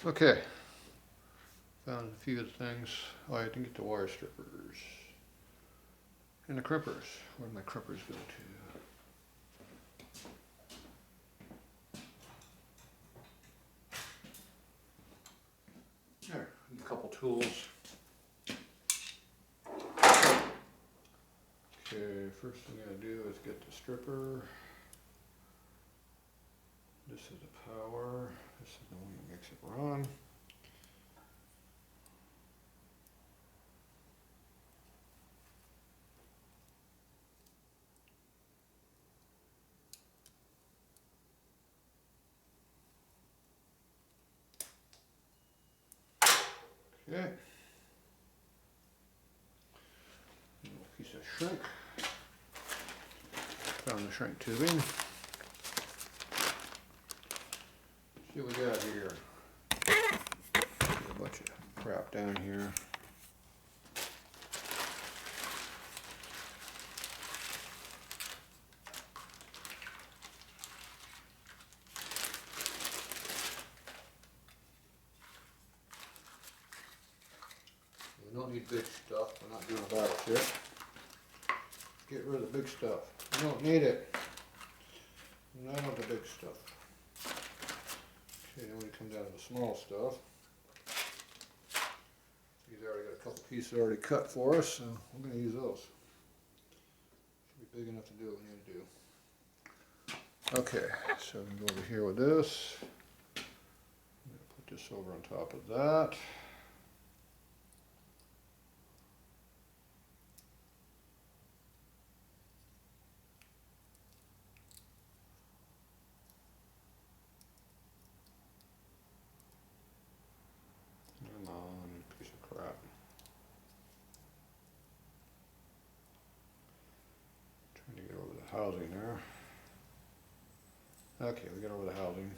Okay, found a few of the things. Oh, I didn't get the wire strippers. And the crimpers. Where did my crimpers go to? There, a couple tools. Okay, first thing I gotta do is get the stripper. This is the power. This is the one that makes it run. Okay. A piece of shrink. Found the shrink tubing. See what we got here. A bunch of crap down here. We don't need big stuff. We're not doing a battleship. Get rid of the big stuff. We don't need it. None of the big stuff. Okay, then we come down to the small stuff. He's already got a couple pieces already cut for us, so we're going to use those. Should be big enough to do what we need to do. Okay, so we can go over here with this. I'm going to put this over on top of that. Come on, piece of crap. Trying to get over the housing there. Okay, we got over the housing.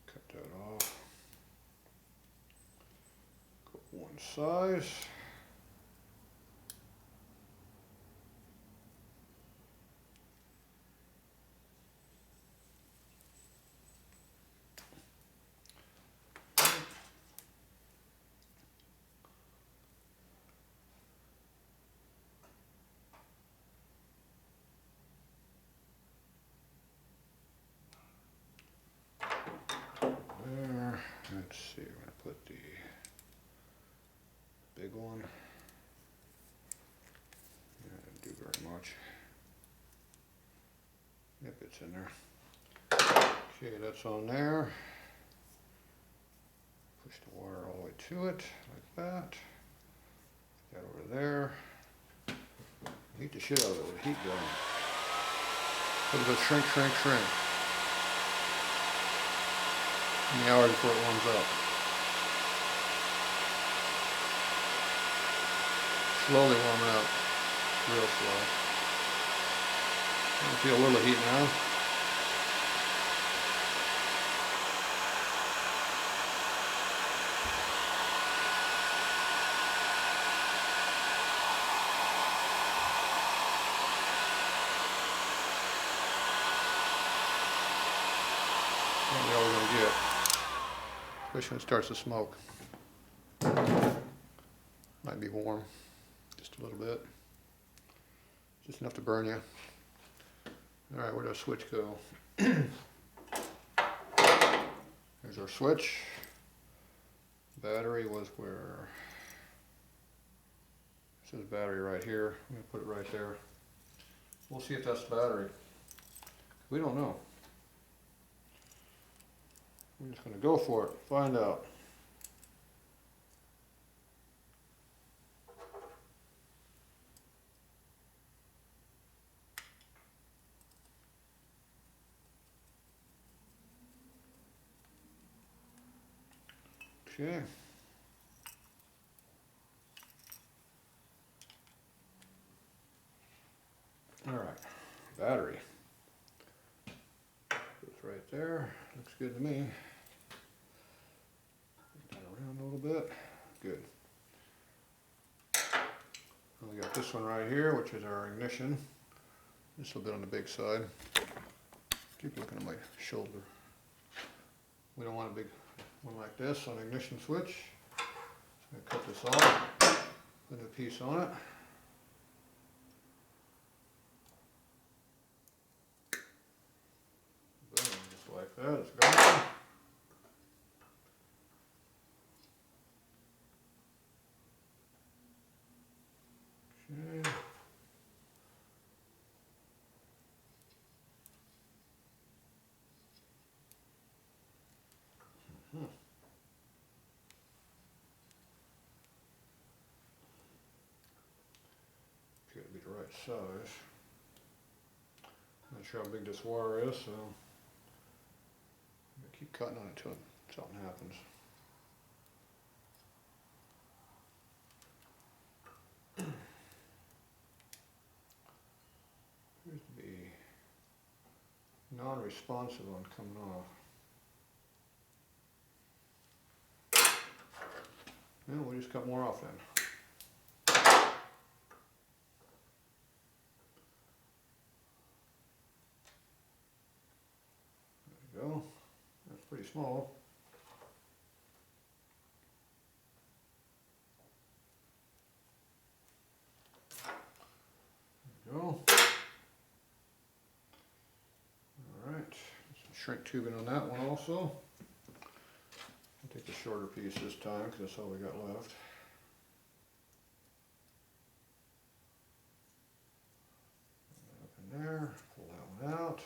Cut that off. Go one size. There. Let's see, we're going to put the big one. Didn't do very much. Yep, it's in there. Okay, that's on there. Push the wire all the way to it, like that. Put that over there. Heat the shit out of it with a heat gun. Let it go shrink, shrink, shrink. An hour before it warms up. Slowly warming up. Real slow. I feel a little heat now. Probably all we're going to get. Especially when it starts to smoke. Might be warm. Just a little bit. Just enough to burn you. Alright, where'd our switch go? There's our switch. Battery was where? It says battery right here. I'm going to put it right there. We'll see if that's the battery. We don't know. I'm just going to go for it. Find out. Okay. All right. Battery. Goes right there. Looks good to me. Turn around a little bit. Good. We got this one right here, which is our ignition. Just a little bit on the big side. Keep looking at my shoulder. We don't want a big one like this on the ignition switch. I'm going to cut this off, put a piece on it. Boom, just like that, it's gone. Okay. Appear to be the right size. Not sure how big this wire is, so I'm gonna keep cutting on it until something happens. Appears to be non-responsive on coming off. Yeah, we'll just cut more off then. There we go. That's pretty small. There we go. Alright, some shrink tubing on that one also. I'll take the shorter piece this time because that's all we got left. Up in there, pull that one out.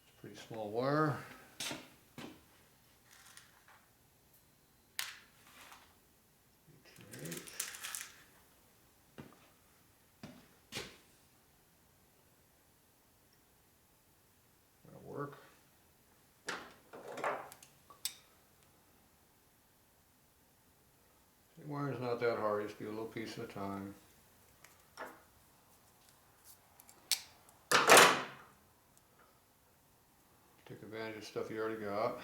It's a pretty small wire. That'll work. Wiring's not that hard, just do a little piece at a time. Take advantage of stuff you already got.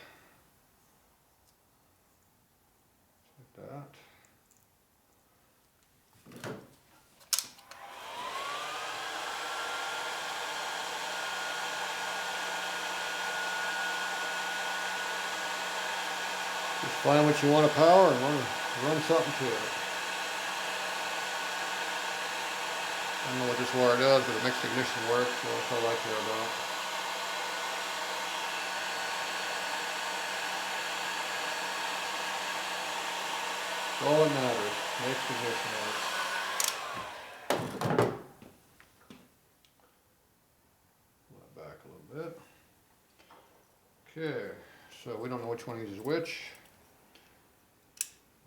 Just like that. Just find what you want to power and run something to it. I don't know what this wire does, but it makes the ignition work, so that's all I care about. That's all that matters. Makes the ignition work. Pull that back a little bit. Okay, so we don't know which one uses which.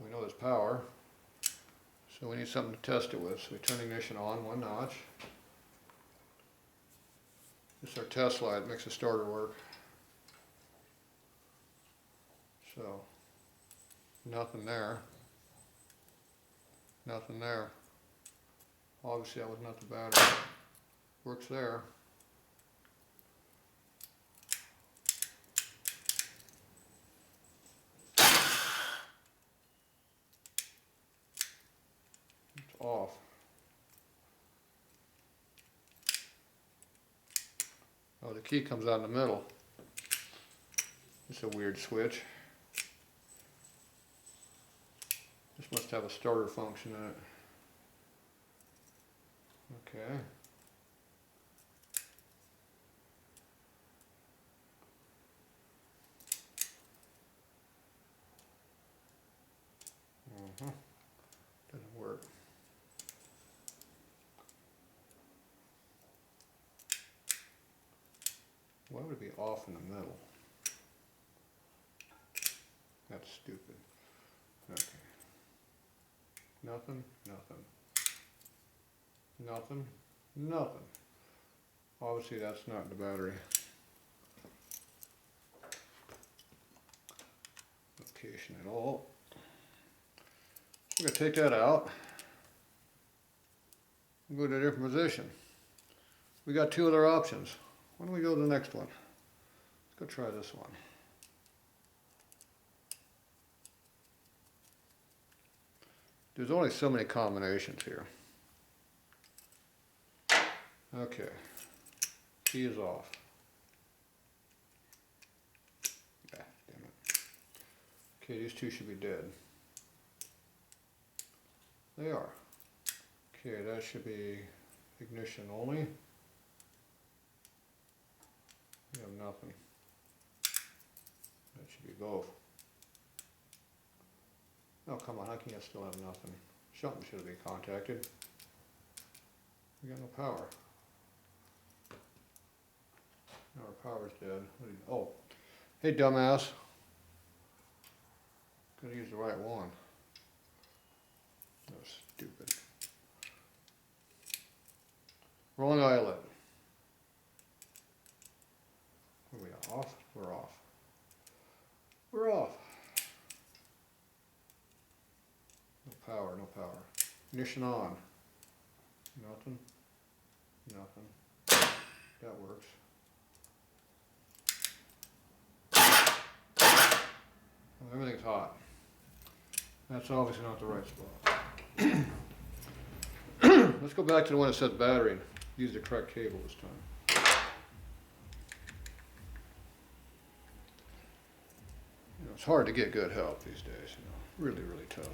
We know there's power, so we need something to test it with. So we turn the ignition on, one notch. This is our test light, it makes the starter work. So, nothing there. Nothing there. Obviously that was not the battery. Works there. Off. Oh, the key comes out in the middle. It's a weird switch. This must have a starter function in it. Okay. Doesn't work. Why would it be off in the middle? That's stupid. Okay. Nothing, nothing. Nothing, nothing. Obviously that's not the battery. Location at all. We're going to take that out. Go to a different position. We got two other options. Why don't we go to the next one? Let's go try this one. There's only so many combinations here. Okay, key is off. Okay, these two should be dead. They are. Okay, that should be ignition only. We have nothing. That should be both. Oh, come on, how can you still have nothing? Something should have been contacted. We got no power. No, our power's dead. Oh, hey dumbass. Gotta use the right one. That was stupid. Wrong eyelet. Are we off? We're off. We're off. No power, no power. Ignition on. Nothing. Nothing. That works. Well, everything's hot. That's obviously not the right spot. Let's go back to the one that says battery and use the correct cable this time. You know, it's hard to get good help these days, you know, really, really tough.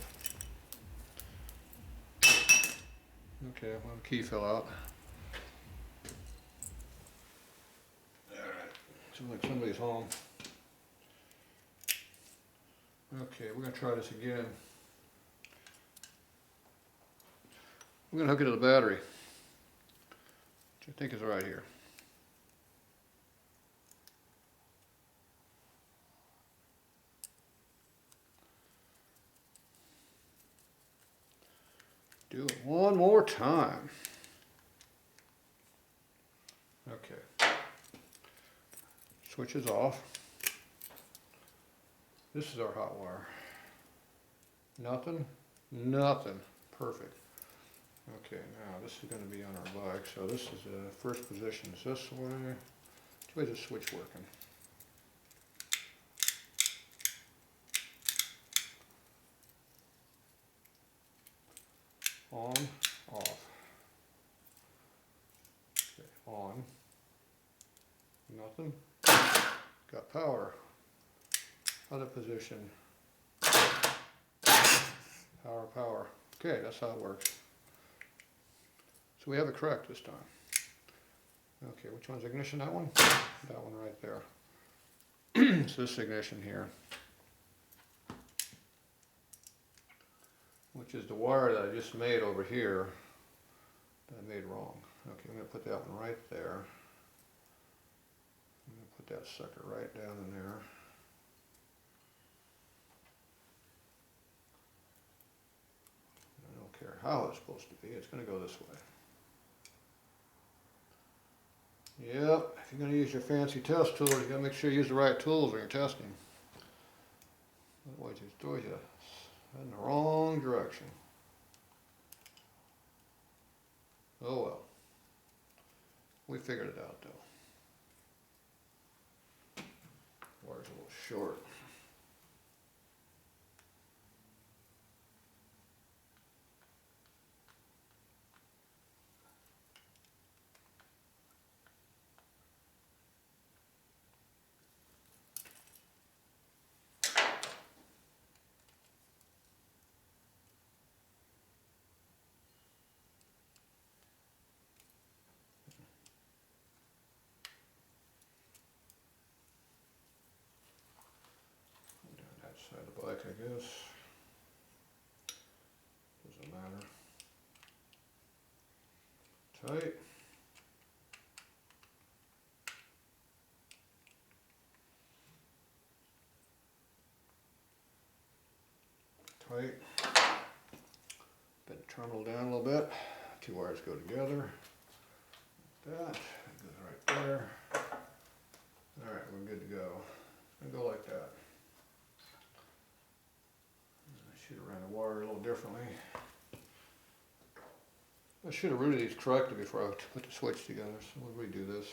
Okay, well, the key fell out. Alright, seems like somebody's home. Okay, we're going to try this again. We're going to hook it to the battery, which I think is right here. Do it one more time. Okay. Switch is off. This is our hot wire. Nothing? Nothing. Perfect. Okay, now this is going to be on our bike, so this is the first position is this way. Which way is the switch working? On, off. Okay, on. Nothing. Got power. Other position. Power, power. Okay, that's how it works. So we have it correct this time. Okay, which one's ignition? That one? That one right there. So this ignition here, which is the wire that I just made over here that I made wrong. Okay, I'm going to put that one right there. I'm going to put that sucker right down in there. I don't care how it's supposed to be, it's going to go this way. Yep, if you're going to use your fancy test tools, you got to make sure you use the right tools when you're testing. Otherwise, it throws you in the wrong direction. Oh well. We figured it out though. Wire's a little short. Side of the bike, I guess. Doesn't matter. Tight. Tight. Bend the terminal down a little bit. Two wires go together. Like that. It goes right there. Alright, we're good to go. It's gonna go like that. I should have ran the wire a little differently. I should have routed these correctly before I put the switch together, so we'll redo this.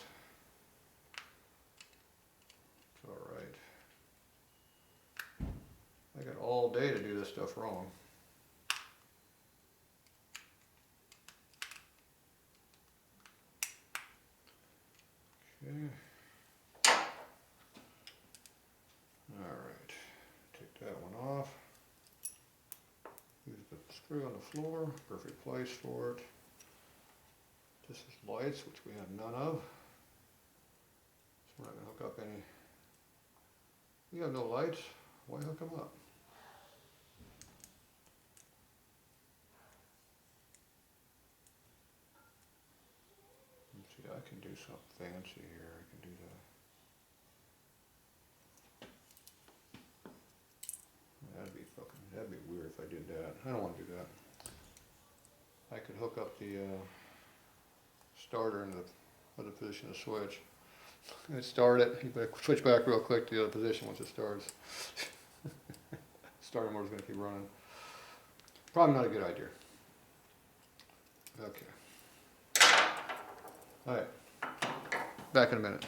It's alright. I got all day to do this stuff wrong. Okay. Alright. Take that one Screw on the floor, perfect place for it. This is lights, which we have none of. So we're not going to hook up any. We have no lights, why hook them up? Let's see, I can do something fancy here. I can do that. That'd be weird if I did that. I don't want to do that. I could hook up the starter in the other position of the switch. And start it. You better switch back real quick to the other position once it starts. Starter motor's going to keep running. Probably not a good idea. Okay. All right. Back in a minute.